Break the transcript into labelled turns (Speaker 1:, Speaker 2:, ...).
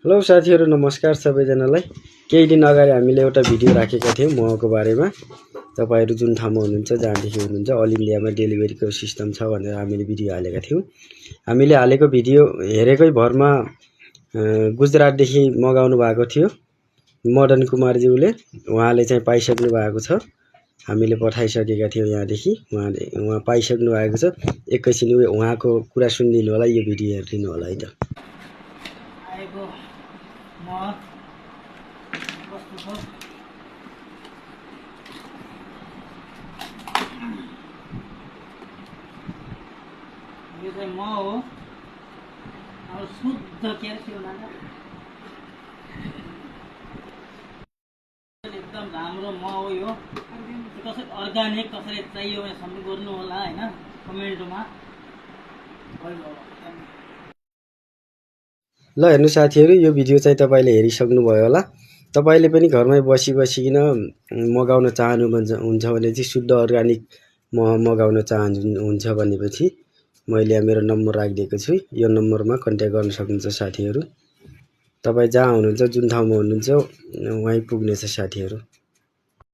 Speaker 1: Hello साथीहरु, नमस्कार सबैजनालाई। केही दिन अगाडि हामीले एउटा भिडियो राखेका थियौं महको बारेमा। तपाईहरु जुन ठाउँमा हुनुहुन्छ, जहाँदेखि हुनुहुन्छ, अल इन्डियामा डेलिभरीको सिस्टम छ भनेर हामीले भिडियो हालेका थियौं। हामीले हालेको भिडियो हेरेकै भरमा गुजरातदेखि मगाउनु भएको थियो मदन कुमारज्यूले। उहाँले चाहिँ पाइसक्नु भएको छ। हामीले पठाइसकेका थियौं यहाँदेखि। उहाँ पाइसक्नु भएको छ। एकैछिन उहाँको कुरा सुनिदिनु होला, यो भिडियो हेरिदिनु होला है त।
Speaker 2: आएको मह कस्तो छ यो चाहिँ मह हो। अब शुद्ध के थियो एकदम राम्रो मह हो। यो कसरी अर्गानिक कसरी चाहियो भने सम्झ गर्नु होला हैन, कमेन्टमा।
Speaker 1: ल हेर्नु साथीहरु, यो भिडियो चाहिँ तपाईले हेरिसक्नु भयो होला। तपाईले पनि घरमै बसिबसिकिन मगाउन चाहनुहुन्छ भने चाहिँ शुद्ध अर्गानिक मह मगाउन चाहनुहुन्छ भनेपछि मैले यहाँ मेरो नम्बर राखिदिएको छु। यो नम्बरमा कन्ट्याक्ट गर्न सक्नुहुन्छ साथीहरु। तपाई जहाँ हुनुहुन्छ, जुन ठाउँमा हुनुहुन्छ, वहीँ पुग्नेछ साथीहरु।